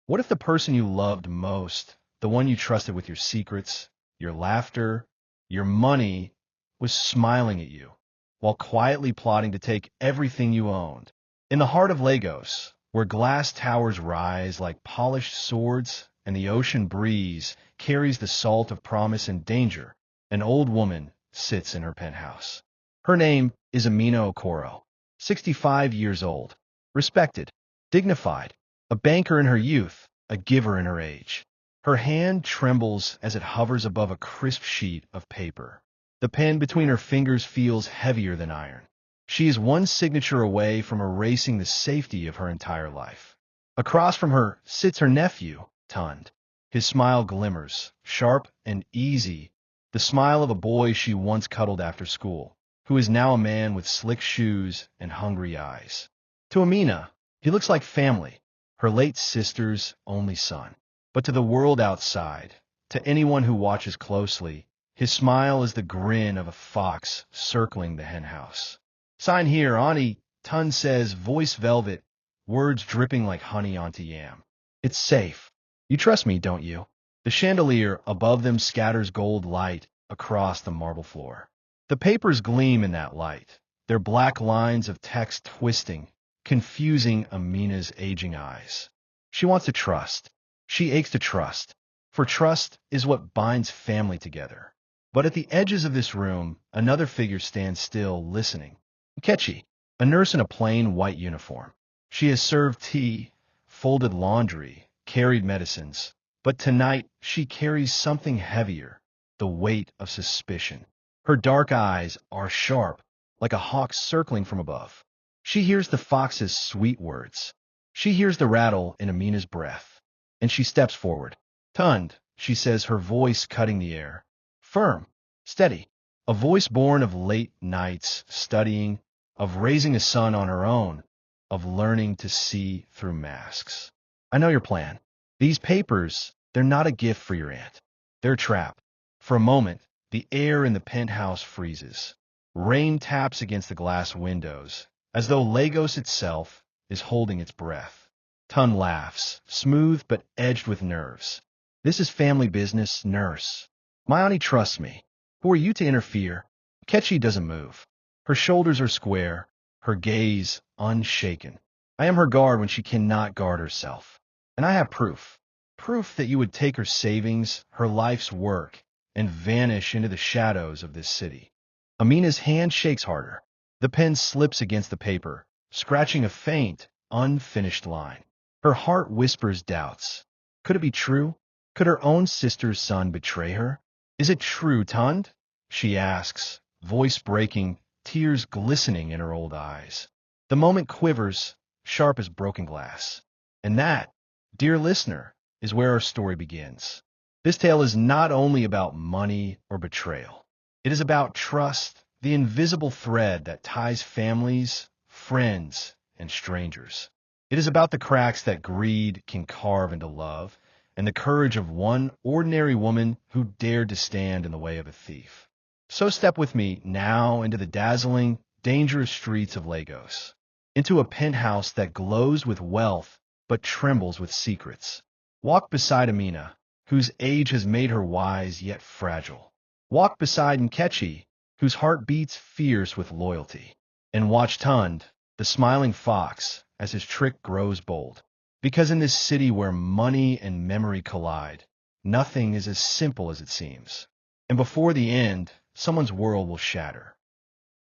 What if the person you loved most, the one you trusted with your secrets, your laughter, your money, was smiling at you while quietly plotting to take everything you owned? In the heart of Lagos, where glass towers rise like polished swords and the ocean breeze carries the salt of promise and danger, an old woman sits in her penthouse. Her name is Amina Okoro, 65 years old, respected, dignified, a banker in her youth, a giver in her age. Her hand trembles as it hovers above a crisp sheet of paper. The pen between her fingers feels heavier than iron. She is one signature away from erasing the safety of her entire life. Across from her sits her nephew, Tund. His smile glimmers, sharp and easy, the smile of a boy she once cuddled after school, who is now a man with slick shoes and hungry eyes. To Amina, he looks like family, her late sister's only son. But to the world outside, to anyone who watches closely, his smile is the grin of a fox circling the henhouse. Sign here, Auntie, Tun says, voice velvet, words dripping like honey onto yam. It's safe. You trust me, don't you? The chandelier above them scatters gold light across the marble floor. The papers gleam in that light, their black lines of text twisting, confusing Amina's aging eyes. She wants to trust. She aches to trust, for trust is what binds family together. But at the edges of this room, another figure stands still, listening. Nkechi, a nurse in a plain white uniform. She has served tea, folded laundry, carried medicines, but tonight she carries something heavier, the weight of suspicion. Her dark eyes are sharp, like a hawk circling from above. She hears the fox's sweet words. She hears the rattle in Amina's breath, and she steps forward. Tund, she says, her voice cutting the air. Firm, steady, a voice born of late nights, studying, of raising a son on her own, of learning to see through masks. I know your plan. These papers, they're not a gift for your aunt. They're a trap. For a moment, the air in the penthouse freezes. Rain taps against the glass windows, as though Lagos itself is holding its breath. Tun laughs, smooth but edged with nerves. This is family business, nurse. My auntie trusts me. Who are you to interfere? Nkechi doesn't move. Her shoulders are square, her gaze unshaken. I am her guard when she cannot guard herself. And I have proof. Proof that you would take her savings, her life's work, and vanish into the shadows of this city. Amina's hand shakes harder. The pen slips against the paper, scratching a faint, unfinished line. Her heart whispers doubts. Could it be true? Could her own sister's son betray her? Is it true, Tund? She asks, voice breaking, tears glistening in her old eyes. The moment quivers, sharp as broken glass. And that, dear listener, is where our story begins. This tale is not only about money or betrayal. It is about trust, the invisible thread that ties families, friends, and strangers. It is about the cracks that greed can carve into love, and the courage of one ordinary woman who dared to stand in the way of a thief. So step with me now into the dazzling, dangerous streets of Lagos, into a penthouse that glows with wealth but trembles with secrets. Walk beside Amina, whose age has made her wise yet fragile. Walk beside Nkechi, whose heart beats fierce with loyalty. And watch Tund, the smiling fox, as his trick grows bold. Because in this city where money and memory collide, nothing is as simple as it seems. And before the end, someone's world will shatter.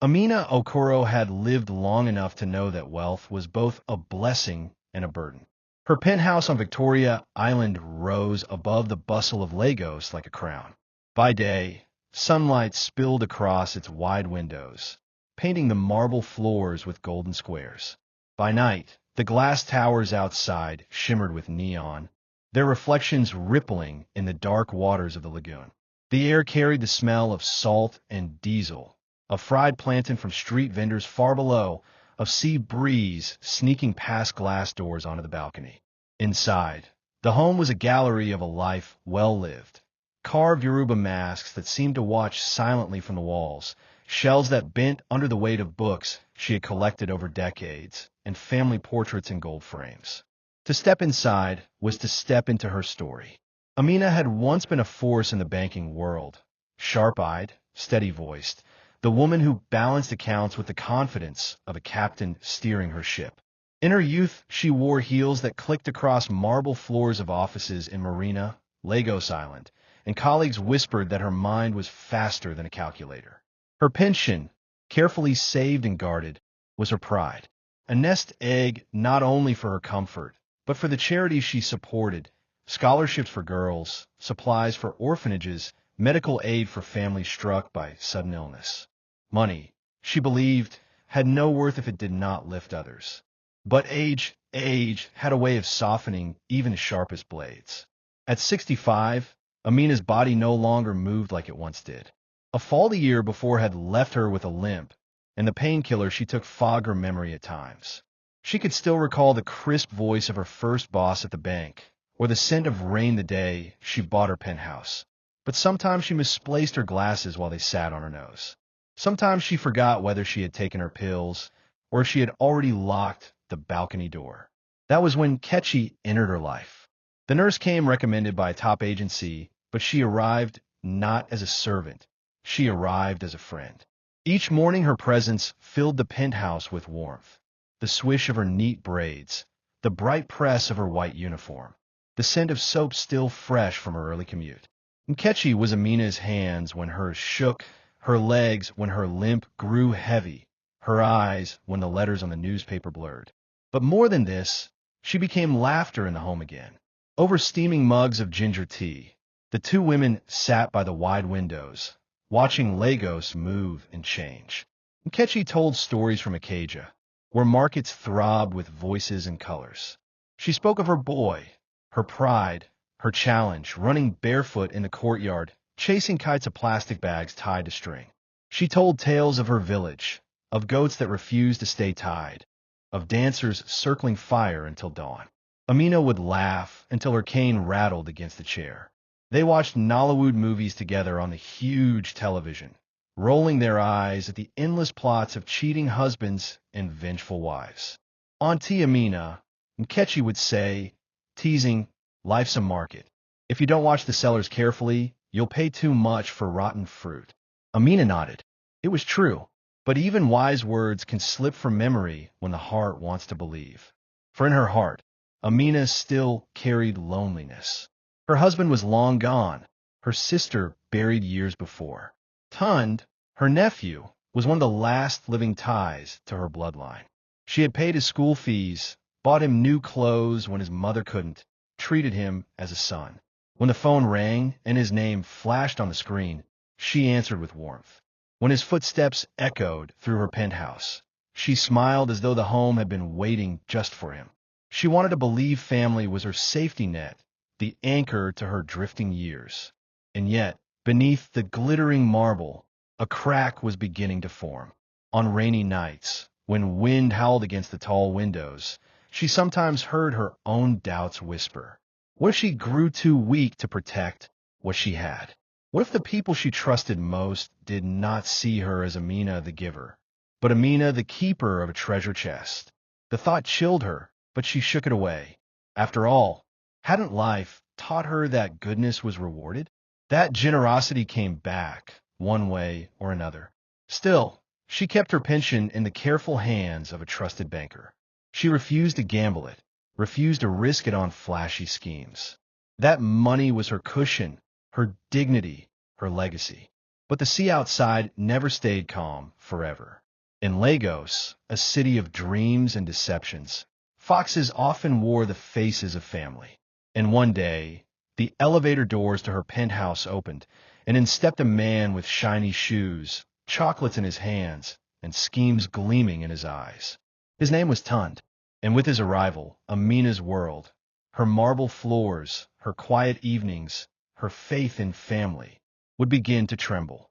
Amina Okoro had lived long enough to know that wealth was both a blessing and a burden. Her penthouse on Victoria Island rose above the bustle of Lagos like a crown. By day, sunlight spilled across its wide windows, painting the marble floors with golden squares. By night, the glass towers outside shimmered with neon, their reflections rippling in the dark waters of the lagoon. The air carried the smell of salt and diesel, of fried plantain from street vendors far below, of sea breeze sneaking past glass doors onto the balcony. Inside, the home was a gallery of a life well lived. Carved Yoruba masks that seemed to watch silently from the walls, shelves that bent under the weight of books she had collected over decades, and family portraits in gold frames. To step inside was to step into her story. Amina had once been a force in the banking world, sharp-eyed, steady-voiced, the woman who balanced accounts with the confidence of a captain steering her ship. In her youth, she wore heels that clicked across marble floors of offices in Marina, Lagos Island, and colleagues whispered that her mind was faster than a calculator. Her pension, carefully saved and guarded, was her pride. A nest egg not only for her comfort, but for the charities she supported: scholarships for girls, supplies for orphanages, medical aid for families struck by sudden illness. Money, she believed, had no worth if it did not lift others. But age had a way of softening even the sharpest blades. At 65, Amina's body no longer moved like it once did. A fall the year before had left her with a limp, and the painkiller she took fogged her memory at times. She could still recall the crisp voice of her first boss at the bank, or the scent of rain the day she bought her penthouse. But sometimes she misplaced her glasses while they sat on her nose. Sometimes she forgot whether she had taken her pills, or if she had already locked the balcony door. That was when Nkechi entered her life. The nurse came recommended by a top agency, but she arrived not as a servant. She arrived as a friend. Each morning her presence filled the penthouse with warmth. The swish of her neat braids, the bright press of her white uniform, the scent of soap still fresh from her early commute. Nkechi was Amina's hands when hers shook, her legs when her limp grew heavy, her eyes when the letters on the newspaper blurred. But more than this, she became laughter in the home again. Over steaming mugs of ginger tea, the two women sat by the wide windows, watching Lagos move and change. Nkechi told stories from Acacia, where markets throbbed with voices and colors. She spoke of her boy, her pride, her challenge, running barefoot in the courtyard, chasing kites of plastic bags tied to string. She told tales of her village, of goats that refused to stay tied, of dancers circling fire until dawn. Amina would laugh until her cane rattled against the chair. They watched NollywoodMovies together on the huge television, rolling their eyes at the endless plots of cheating husbands and vengeful wives. Auntie Amina, Nkechi would say, teasing, "Life's a market. If you don't watch the sellers carefully, you'll pay too much for rotten fruit." Amina nodded. It was true. But even wise words can slip from memory when the heart wants to believe. For in her heart, Amina still carried loneliness. Her husband was long gone, her sister buried years before. Tund, her nephew, was one of the last living ties to her bloodline. She had paid his school fees, bought him new clothes when his mother couldn't, treated him as a son. When the phone rang and his name flashed on the screen, she answered with warmth. When his footsteps echoed through her penthouse, she smiled as though the home had been waiting just for him. She wanted to believe family was her safety net, the anchor to her drifting years. And yet, beneath the glittering marble, a crack was beginning to form. On rainy nights, when wind howled against the tall windows, she sometimes heard her own doubts whisper. What if she grew too weak to protect what she had? What if the people she trusted most did not see her as Amina the giver, but Amina the keeper of a treasure chest? The thought chilled her, but she shook it away. After all, hadn't life taught her that goodness was rewarded? That generosity came back, one way or another. Still, she kept her pension in the careful hands of a trusted banker. She refused to gamble it, refused to risk it on flashy schemes. That money was her cushion, her dignity, her legacy. But the sea outside never stayed calm forever. In Lagos, a city of dreams and deceptions, foxes often wore the faces of family. And one day, the elevator doors to her penthouse opened, and in stepped a man with shiny shoes, chocolates in his hands, and schemes gleaming in his eyes. His name was Tund, and with his arrival, Amina's world, her marble floors, her quiet evenings, her faith in family, would begin to tremble.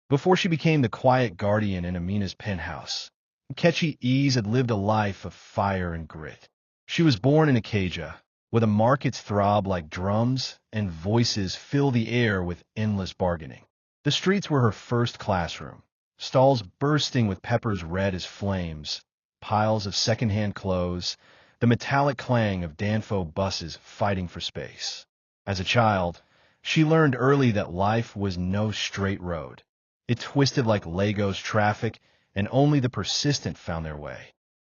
Before she became the quiet guardian in Amina's penthouse, Nkechi had lived a life of fire and grit. She was born in Acacia, where the markets throb like drums and voices fill the air with endless bargaining. The streets were her first classroom, stalls bursting with peppers red as flames, piles of second-hand clothes, the metallic clang of Danfo buses fighting for space. As a child, she learned early that life was no straight road. It twisted like Lego's traffic, and only the persistent found their way.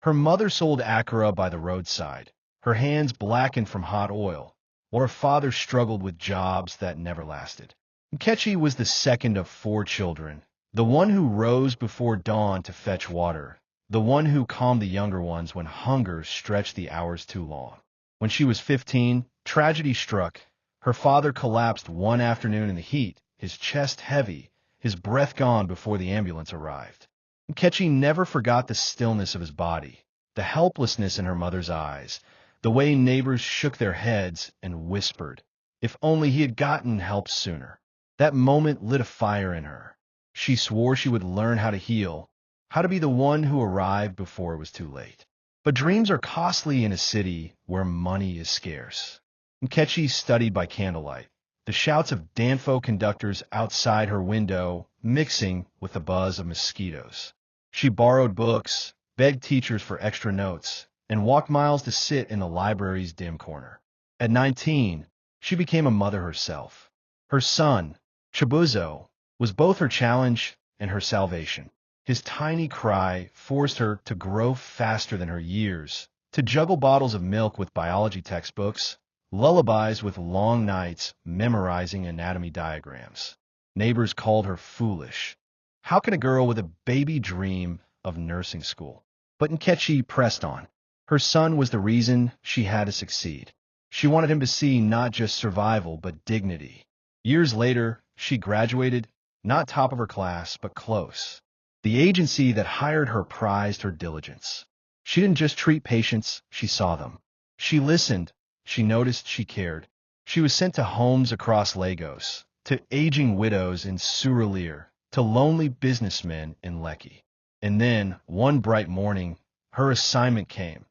Her mother sold akara by the roadside, her hands blackened from hot oil, while her father struggled with jobs that never lasted. Nkechi was the second of 4 children, the one who rose before dawn to fetch water, the one who calmed the younger ones when hunger stretched the hours too long. When she was 15, tragedy struck. Her father collapsed one afternoon in the heat, his chest heavy, his breath gone before the ambulance arrived. Nkechi never forgot the stillness of his body, the helplessness in her mother's eyes, the way neighbors shook their heads and whispered, if only he had gotten help sooner. That moment lit a fire in her. She swore she would learn how to heal, how to be the one who arrived before it was too late. But dreams are costly in a city where money is scarce. Nkechi studied by candlelight, the shouts of Danfo conductors outside her window mixing with the buzz of mosquitoes. She borrowed books, begged teachers for extra notes, and walked miles to sit in the library's dim corner. At 19, she became a mother herself. Her son, Chibuzo, was both her challenge and her salvation. His tiny cry forced her to grow faster than her years, to juggle bottles of milk with biology textbooks, lullabies with long nights memorizing anatomy diagrams. Neighbors called her foolish. How can a girl with a baby dream of nursing school? But Nkechi pressed on. Her son was the reason she had to succeed. She wanted him to see not just survival, but dignity. Years later, she graduated, not top of her class, but close. The agency that hired her prized her diligence. She didn't just treat patients, she saw them. She listened, she noticed, she cared. She was sent to homes across Lagos, to aging widows in Surulere, to lonely businessmen in Lekki. And then, one bright morning, her assignment came.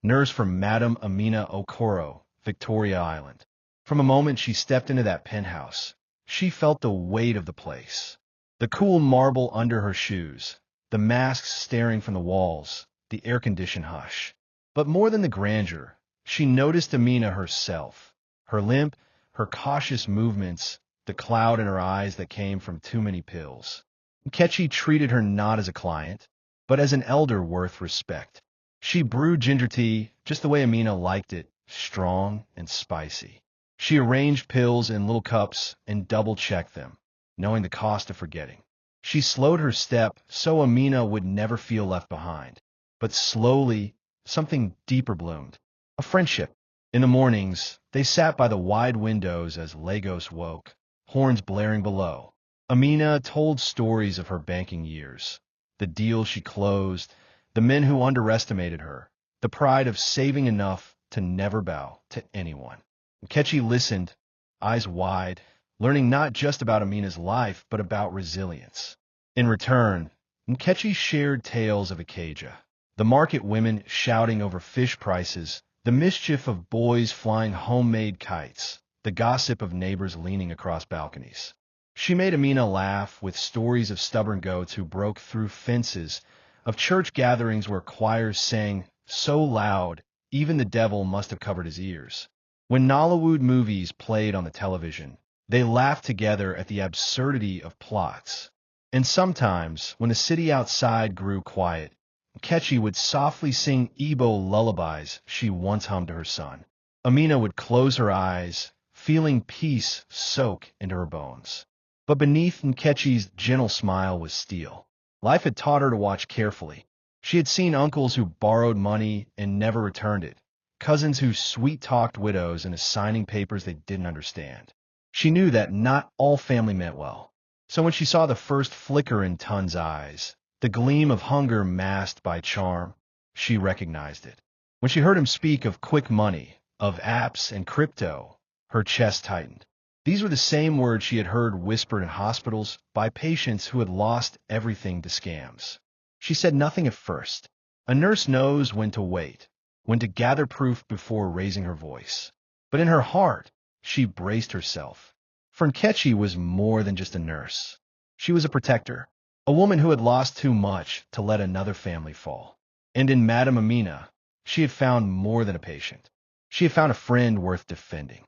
Nurse for Madam Amina Okoro, Victoria Island. From a moment she stepped into that penthouse, she felt the weight of the place. The cool marble under her shoes, the masks staring from the walls, the air-conditioned hush. But more than the grandeur, she noticed Amina herself, her limp, her cautious movements, the cloud in her eyes that came from too many pills. Nkechi treated her not as a client, but as an elder worth respect. She brewed ginger tea just the way Amina liked it, strong and spicy. She arranged pills in little cups and double-checked them, knowing the cost of forgetting. She slowed her step so Amina would never feel left behind. But slowly, something deeper bloomed. A friendship. In the mornings, they sat by the wide windows as Lagos woke, horns blaring below. Amina told stories of her banking years, the deals she closed, the men who underestimated her, the pride of saving enough to never bow to anyone. Nkechi listened, eyes wide, learning not just about Amina's life, but about resilience. In return, Nkechi shared tales of Ikeja, the market women shouting over fish prices, the mischief of boys flying homemade kites, the gossip of neighbors leaning across balconies. She made Amina laugh with stories of stubborn goats who broke through fences, of church gatherings where choirs sang so loud even the devil must have covered his ears. When NollywoodMovies played on the television, they laughed together at the absurdity of plots. And sometimes, when the city outside grew quiet, Nkechi would softly sing Igbo lullabies she once hummed to her son. Amina would close her eyes, feeling peace soak into her bones. But beneath Nkechi's gentle smile was steel. Life had taught her to watch carefully. She had seen uncles who borrowed money and never returned it, cousins who sweet-talked widows into signing papers they didn't understand. She knew that not all family meant well. So when she saw the first flicker in Tun's eyes, the gleam of hunger masked by charm, she recognized it. When she heard him speak of quick money, of apps and crypto, her chest tightened. These were the same words she had heard whispered in hospitals by patients who had lost everything to scams. She said nothing at first. A nurse knows when to wait, when to gather proof before raising her voice. But in her heart, she braced herself. For Nkechi was more than just a nurse. She was a protector, a woman who had lost too much to let another family fall. And in Madam Amina, She had found more than a patient. She had found a friend worth defending.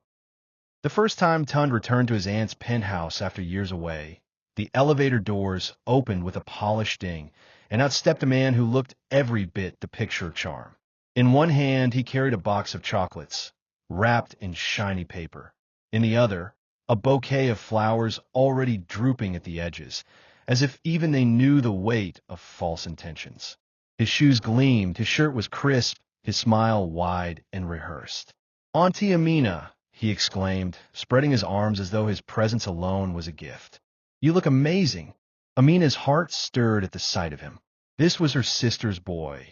The first time Tund returned to his aunt's penthouse after years away, the elevator doors opened with a polished ding, and out stepped a man who looked every bit the picture of charm. In one hand, he carried a box of chocolates, wrapped in shiny paper. In the other, a bouquet of flowers already drooping at the edges, as if even they knew the weight of false intentions. His shoes gleamed, his shirt was crisp, his smile wide and rehearsed. "Auntie Amina," he exclaimed, spreading his arms as though his presence alone was a gift. "You look amazing." Amina's heart stirred at the sight of him. This was her sister's boy,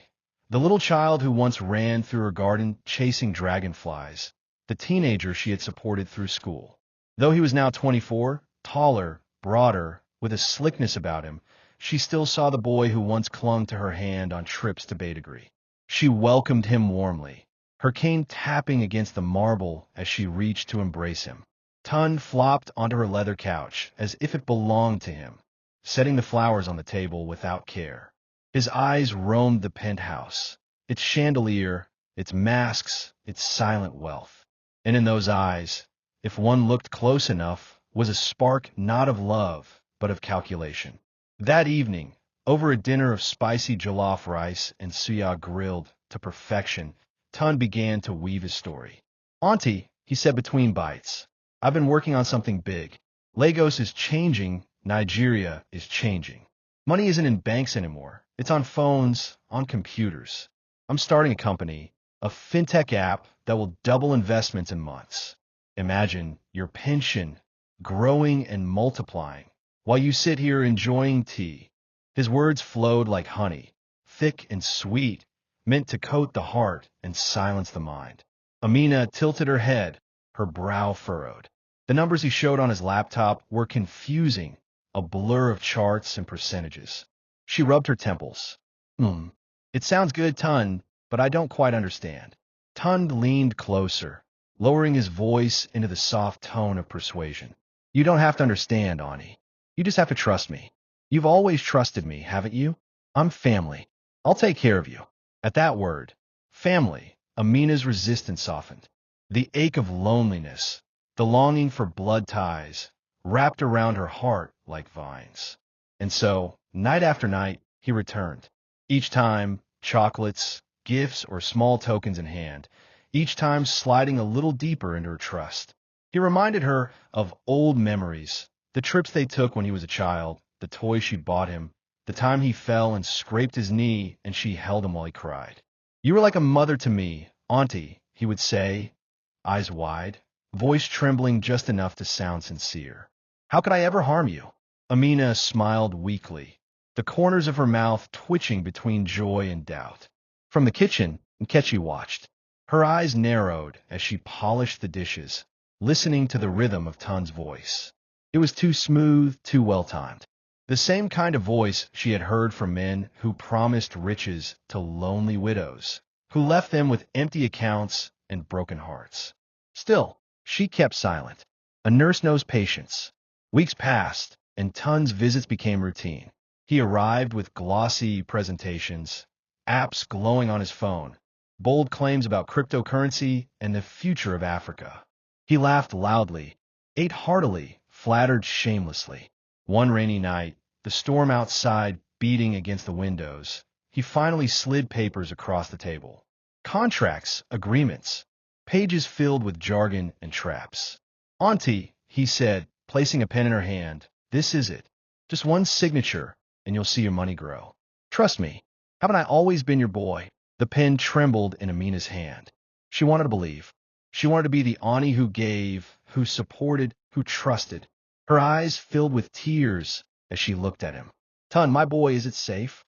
the little child who once ran through her garden chasing dragonflies, the teenager she had supported through school. Though he was now 24, taller, broader, with a slickness about him, she still saw the boy who once clung to her hand on trips to Badagry. She welcomed him warmly, her cane tapping against the marble as she reached to embrace him. Tun flopped onto her leather couch as if it belonged to him, setting the flowers on the table without care. His eyes roamed the penthouse, its chandelier, its masks, its silent wealth. And in those eyes, if one looked close enough, was a spark not of love, but of calculation. That evening, over a dinner of spicy jollof rice and suya grilled to perfection, Tun began to weave his story. "Auntie," he said between bites, "I've been working on something big. Lagos is changing, Nigeria is changing. Money isn't in banks anymore. It's on phones, on computers. I'm starting a company, a fintech app that will double investments in months. Imagine your pension growing and multiplying while you sit here enjoying tea." His words flowed like honey, thick and sweet, meant to coat the heart and silence the mind. Amina tilted her head, her brow furrowed. The numbers he showed on his laptop were confusing, a blur of charts and percentages. She rubbed her temples. It sounds good, Tun, but I don't quite understand." Tun leaned closer, lowering his voice into the soft tone of persuasion. "You don't have to understand, Ani. You just have to trust me. You've always trusted me, haven't you? I'm family. I'll take care of you." At that word, family, Amina's resistance softened. The ache of loneliness, the longing for blood ties, wrapped around her heart like vines. And so, night after night, he returned. Each time, chocolates, gifts, or small tokens in hand, each time sliding a little deeper into her trust. He reminded her of old memories, the trips they took when he was a child, the toys she bought him, the time he fell and scraped his knee and she held him while he cried. "You were like a mother to me, Auntie," he would say, eyes wide, voice trembling just enough to sound sincere. "How could I ever harm you?" Amina smiled weakly, the corners of her mouth twitching between joy and doubt. From the kitchen, Nkechi watched. Her eyes narrowed as she polished the dishes, listening to the rhythm of Tun's voice. It was too smooth, too well-timed. The same kind of voice she had heard from men who promised riches to lonely widows, who left them with empty accounts and broken hearts. Still, she kept silent. A nurse knows patience. Weeks passed, and Tun's visits became routine. He arrived with glossy presentations, apps glowing on his phone, bold claims about cryptocurrency and the future of Africa. He laughed loudly, ate heartily, flattered shamelessly. One rainy night, the storm outside beating against the windows, he finally slid papers across the table. Contracts, agreements, pages filled with jargon and traps. "Auntie," he said, placing a pen in her hand, "this is it. Just one signature, and you'll see your money grow. Trust me. Haven't I always been your boy?" The pen trembled in Amina's hand. She wanted to believe. She wanted to be the Ani who gave, who supported, who trusted. Her eyes filled with tears as she looked at him. "Tun, my boy, is it safe?"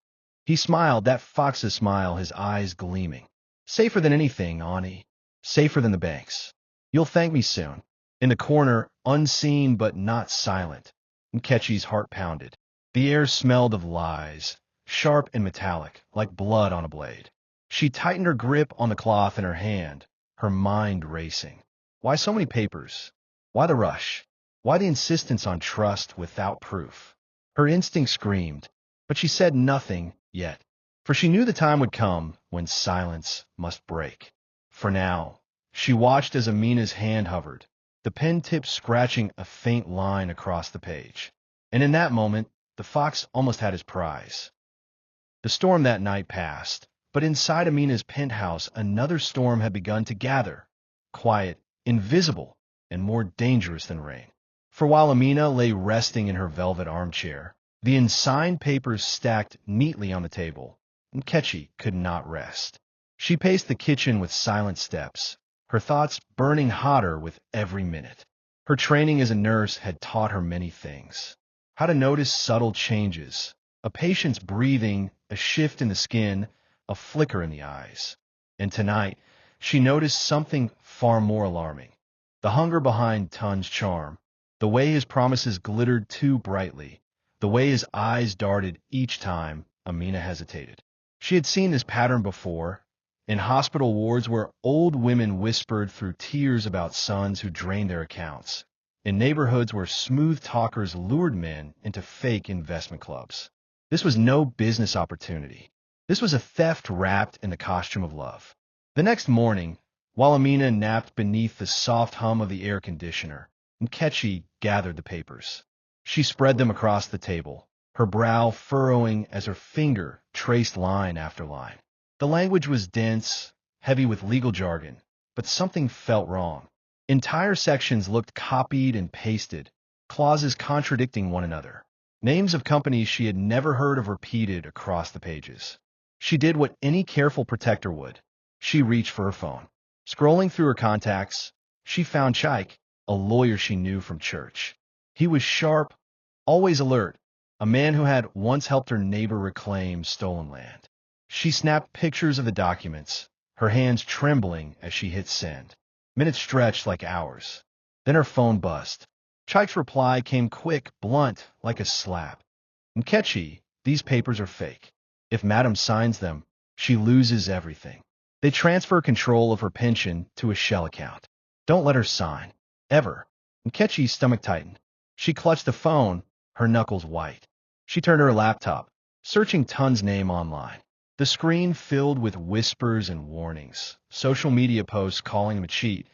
He smiled, that fox's smile, his eyes gleaming. "Safer than anything, Ani. Safer than the banks. You'll thank me soon." In the corner, unseen but not silent, Nkechi's heart pounded. The air smelled of lies, sharp and metallic, like blood on a blade. She tightened her grip on the cloth in her hand, her mind racing. Why so many papers? Why the rush? Why the insistence on trust without proof? Her instinct screamed, but she said nothing yet. For she knew the time would come when silence must break. For now, she watched as Amina's hand hovered, the pen tip scratching a faint line across the page. And in that moment, the fox almost had his prize. The storm that night passed, but inside Amina's penthouse another storm had begun to gather, quiet, invisible, and more dangerous than rain. For while Amina lay resting in her velvet armchair, the unsigned papers stacked neatly on the table, Nkechi could not rest. She paced the kitchen with silent steps, her thoughts burning hotter with every minute. Her training as a nurse had taught her many things. How to notice subtle changes, a patient's breathing, a shift in the skin, a flicker in the eyes. And tonight, she noticed something far more alarming. The hunger behind Tun's charm, the way his promises glittered too brightly, the way his eyes darted each time Amina hesitated. She had seen this pattern before, in hospital wards where old women whispered through tears about sons who drained their accounts, in neighborhoods where smooth talkers lured men into fake investment clubs. This was no business opportunity. This was a theft wrapped in the costume of love. The next morning, while Amina napped beneath the soft hum of the air conditioner, Nkechi gathered the papers. She spread them across the table, her brow furrowing as her finger traced line after line. The language was dense, heavy with legal jargon, but something felt wrong. Entire sections looked copied and pasted, clauses contradicting one another. Names of companies she had never heard of repeated across the pages. She did what any careful protector would. She reached for her phone. Scrolling through her contacts, she found Chaik, a lawyer she knew from church. He was sharp, always alert, a man who had once helped her neighbor reclaim stolen land. She snapped pictures of the documents, her hands trembling as she hit send. Minutes stretched like hours. Then her phone buzzed. Chaik's reply came quick, blunt, like a slap. Nkechi, these papers are fake. If Madam signs them, she loses everything. They transfer control of her pension to a shell account. Don't let her sign. Ever. Nkechi's stomach tightened. She clutched the phone, her knuckles white. She turned to her laptop, searching Tun's name online. The screen filled with whispers and warnings, social media posts calling him a cheat,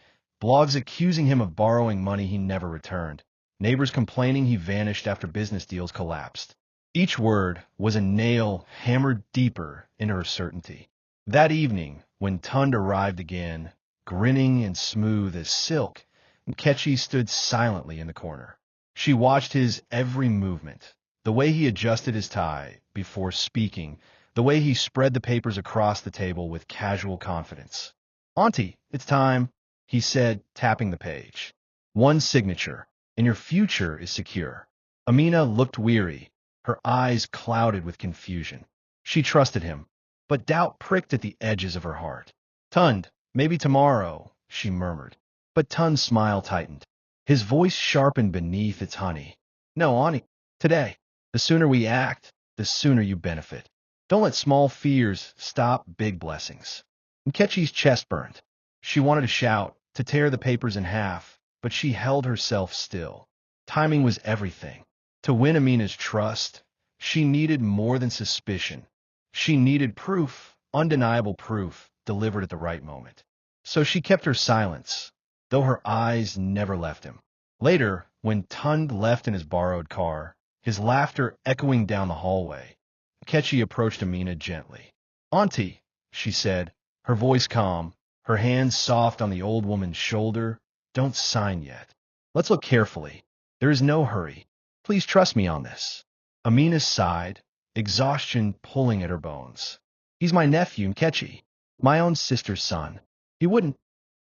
blogs accusing him of borrowing money he never returned, neighbors complaining he vanished after business deals collapsed. Each word was a nail hammered deeper into her certainty. That evening, when Tund arrived again, grinning and smooth as silk, Nkechi stood silently in the corner. She watched his every movement, the way he adjusted his tie before speaking, the way he spread the papers across the table with casual confidence. "Auntie, it's time," he said, tapping the page. "One signature, and your future is secure." Amina looked weary, her eyes clouded with confusion. She trusted him, but doubt pricked at the edges of her heart. "Tund, maybe tomorrow," she murmured. But Tund's smile tightened. His voice sharpened beneath its honey. "No, Auntie, today. The sooner we act, the sooner you benefit. Don't let small fears stop big blessings." Nkechi's chest burned. She wanted to shout, to tear the papers in half, but she held herself still. Timing was everything. To win Amina's trust, she needed more than suspicion. She needed proof, undeniable proof, delivered at the right moment. So she kept her silence, though her eyes never left him. Later, when Tund left in his borrowed car, his laughter echoing down the hallway, Nkechi approached Amina gently. "Auntie," she said, her voice calm, her hands soft on the old woman's shoulder, "don't sign yet. Let's look carefully. There is no hurry. Please trust me on this." Amina sighed, exhaustion pulling at her bones. "He's my nephew, Nkechi, my own sister's son. He wouldn't—"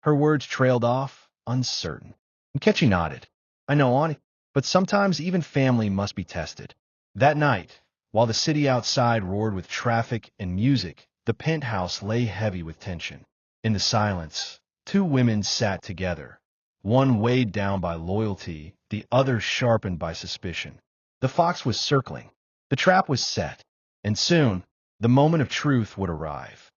Her words trailed off, uncertain. Nkechi nodded. "I know, Auntie, but sometimes even family must be tested." That night, while the city outside roared with traffic and music, the penthouse lay heavy with tension. In the silence, two women sat together, one weighed down by loyalty, the other sharpened by suspicion. The fox was circling, the trap was set, and soon the moment of truth would arrive.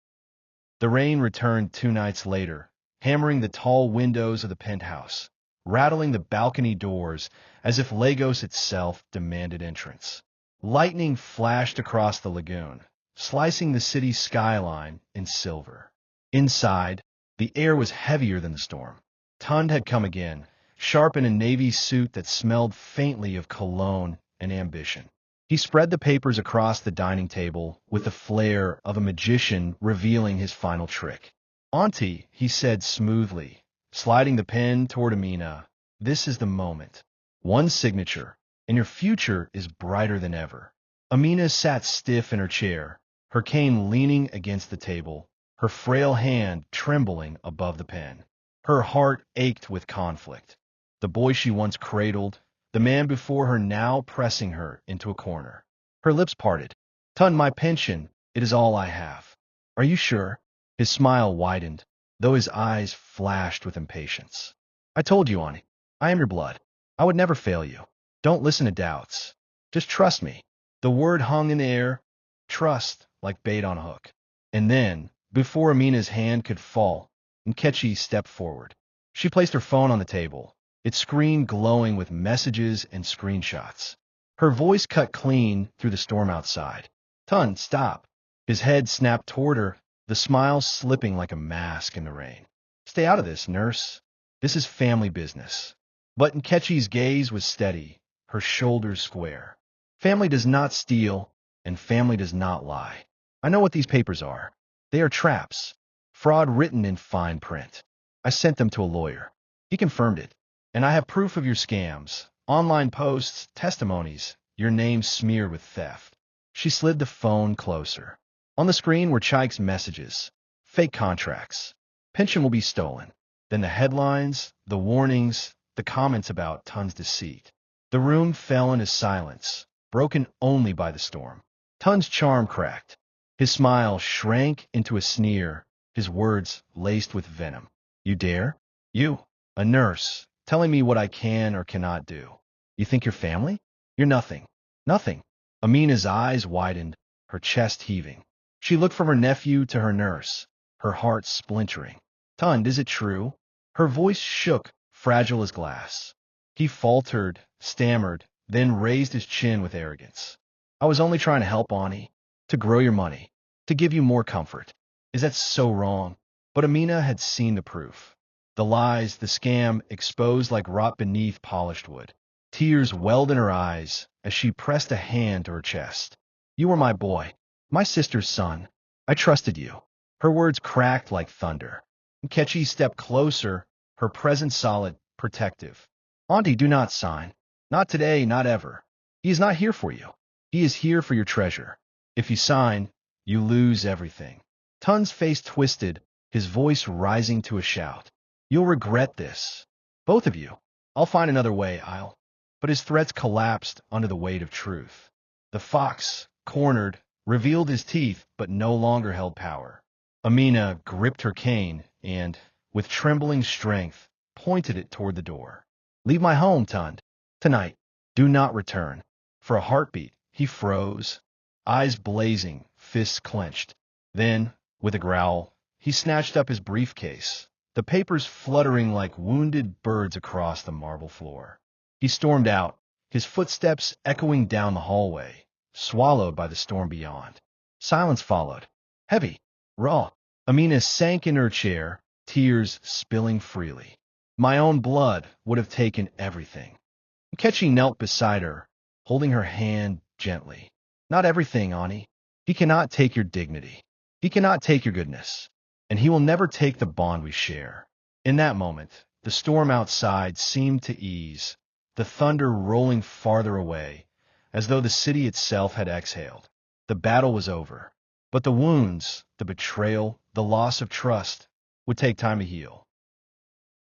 The rain returned 2 nights later, hammering the tall windows of the penthouse, rattling the balcony doors as if Lagos itself demanded entrance. Lightning flashed across the lagoon, slicing the city's skyline in silver. Inside, the air was heavier than the storm. Tund had come again, sharp in a navy suit that smelled faintly of cologne and ambition. He spread the papers across the dining table with the flair of a magician revealing his final trick. "Auntie," he said smoothly, sliding the pen toward Amina, "this is the moment. One signature, and your future is brighter than ever." Amina sat stiff in her chair, her cane leaning against the table, her frail hand trembling above the pen. Her heart ached with conflict. The boy she once cradled, the man before her now pressing her into a corner. Her lips parted. "Tund, my pension, it is all I have." "Are you sure?" His smile widened, though his eyes flashed with impatience. "I told you, Auntie, I am your blood. I would never fail you. Don't listen to doubts. Just trust me." The word hung in the air, trust, like bait on a hook. And then, before Amina's hand could fall, Nkechi stepped forward. She placed her phone on the table, its screen glowing with messages and screenshots. Her voice cut clean through the storm outside. "Tund, stop." His head snapped toward her, the smile slipping like a mask in the rain. "Stay out of this, nurse. This is family business." But Nkechi's gaze was steady, her shoulders square. "Family does not steal, and family does not lie. I know what these papers are. They are traps. Fraud written in fine print. I sent them to a lawyer. He confirmed it. And I have proof of your scams, online posts, testimonies, your name smeared with theft." She slid the phone closer. On the screen were Chaik's messages. Fake contracts. Pension will be stolen. Then the headlines, the warnings, the comments about Tund's deceit. The room fell into silence, broken only by the storm. Tund's charm cracked. His smile shrank into a sneer, his words laced with venom. "You dare? You, a nurse, telling me what I can or cannot do. You think you're family? You're nothing. Nothing." Amina's eyes widened, her chest heaving. She looked from her nephew to her nurse, her heart splintering. "Tund, is it true?" Her voice shook, fragile as glass. He faltered, stammered, then raised his chin with arrogance. "I was only trying to help, Auntie, to grow your money, to give you more comfort. Is that so wrong?" But Amina had seen the proof. The lies, the scam, exposed like rot beneath polished wood. Tears welled in her eyes as she pressed a hand to her chest. "You were my boy, my sister's son. I trusted you." Her words cracked like thunder. Nkechi stepped closer, her presence solid, protective. "Auntie, do not sign. Not today, not ever. He is not here for you. He is here for your treasure. If you sign, you lose everything." Tund's face twisted, his voice rising to a shout. "You'll regret this. Both of you. I'll find another way, I'll—" But his threats collapsed under the weight of truth. The fox, cornered, revealed his teeth but no longer held power. Amina gripped her cane and, with trembling strength, pointed it toward the door. "Leave my home, Tund. Tonight. Do not return." For a heartbeat, he froze, eyes blazing, fists clenched. Then, with a growl, he snatched up his briefcase, the papers fluttering like wounded birds across the marble floor. He stormed out, his footsteps echoing down the hallway, swallowed by the storm beyond. Silence followed, heavy, raw. Amina sank in her chair, tears spilling freely. My own blood would have taken everything. Nkechi knelt beside her, holding her hand gently. "Not everything, Auntie. He cannot take your dignity. He cannot take your goodness. And he will never take the bond we share." In that moment, the storm outside seemed to ease, the thunder rolling farther away, as though the city itself had exhaled. The battle was over. But the wounds, the betrayal, the loss of trust, would take time to heal.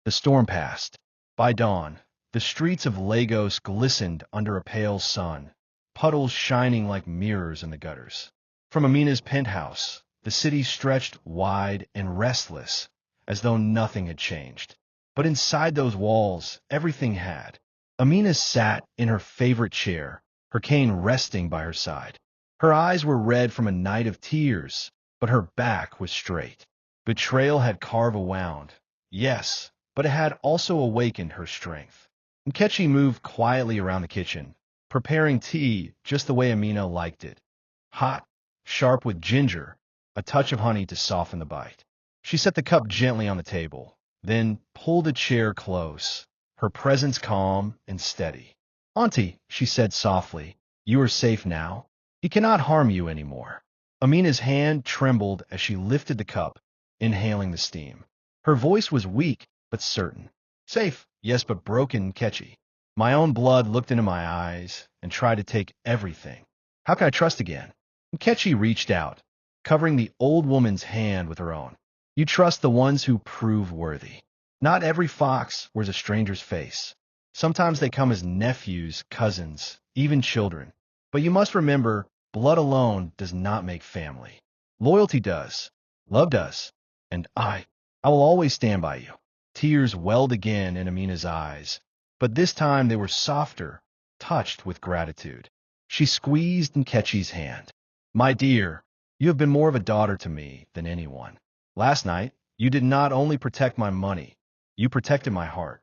The storm passed. By dawn, the streets of Lagos glistened under a pale sun, puddles shining like mirrors in the gutters. From Amina's penthouse, the city stretched wide and restless, as though nothing had changed. But inside those walls, everything had. Amina sat in her favorite chair, her cane resting by her side. Her eyes were red from a night of tears, but her back was straight. Betrayal had carved a wound, yes, but it had also awakened her strength. Nkechi moved quietly around the kitchen, preparing tea just the way Amina liked it. Hot, sharp with ginger, a touch of honey to soften the bite. She set the cup gently on the table, then pulled a chair close, her presence calm and steady. Auntie, she said softly, you are safe now. He cannot harm you anymore. Amina's hand trembled as she lifted the cup, inhaling the steam. Her voice was weak but certain. Safe, yes, but broken, Nkechi. My own blood looked into my eyes and tried to take everything. How can I trust again? Nkechi reached out, covering the old woman's hand with her own. You trust the ones who prove worthy. Not every fox wears a stranger's face. Sometimes they come as nephews, cousins, even children. But you must remember, blood alone does not make family. Loyalty does. Love does. And I will always stand by you. Tears welled again in Amina's eyes, but this time they were softer, touched with gratitude. She squeezed Nkechi's hand. My dear, you have been more of a daughter to me than anyone. Last night, you did not only protect my money, you protected my heart.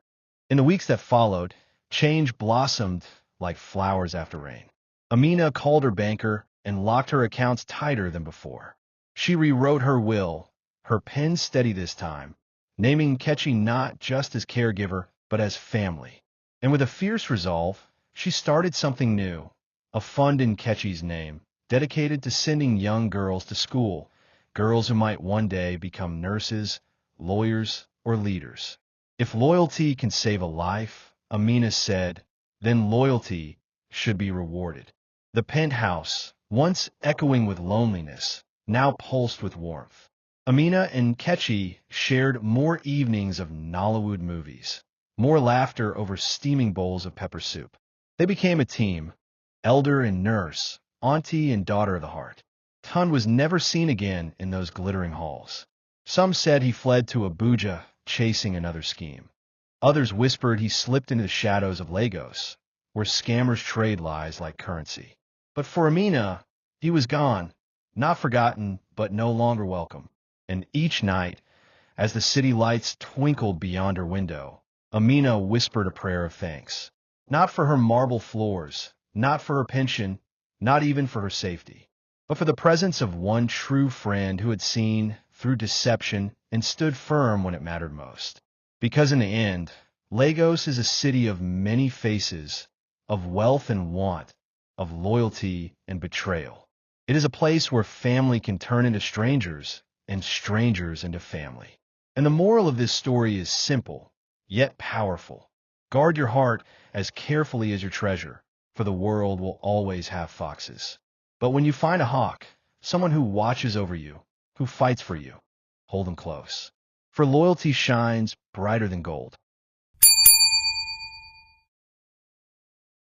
In the weeks that followed, change blossomed like flowers after rain. Amina called her banker and locked her accounts tighter than before. She rewrote her will, her pen steady this time, naming Nkechi not just as caregiver, but as family. And with a fierce resolve, she started something new, a fund in Nkechi's name, dedicated to sending young girls to school, girls who might one day become nurses, lawyers, or leaders. If loyalty can save a life, Amina said, then loyalty should be rewarded. The penthouse, once echoing with loneliness, now pulsed with warmth. Amina and Nkechi shared more evenings of Nollywood movies, more laughter over steaming bowls of pepper soup. They became a team, elder and nurse, auntie and daughter of the heart. Tun was never seen again in those glittering halls. Some said he fled to Abuja, chasing another scheme. Others whispered he slipped into the shadows of Lagos, where scammers trade lies like currency. But for Amina, he was gone, not forgotten, but no longer welcome. And each night, as the city lights twinkled beyond her window, Amina whispered a prayer of thanks. Not for her marble floors, not for her pension, not even for her safety, but for the presence of one true friend who had seen through deception and stood firm when it mattered most. Because in the end, Lagos is a city of many faces, of wealth and want, of loyalty and betrayal. It is a place where family can turn into strangers and strangers into family. And the moral of this story is simple, yet powerful. Guard your heart as carefully as your treasure, for the world will always have foxes. But when you find a hawk, someone who watches over you, who fights for you, hold them close. For loyalty shines brighter than gold.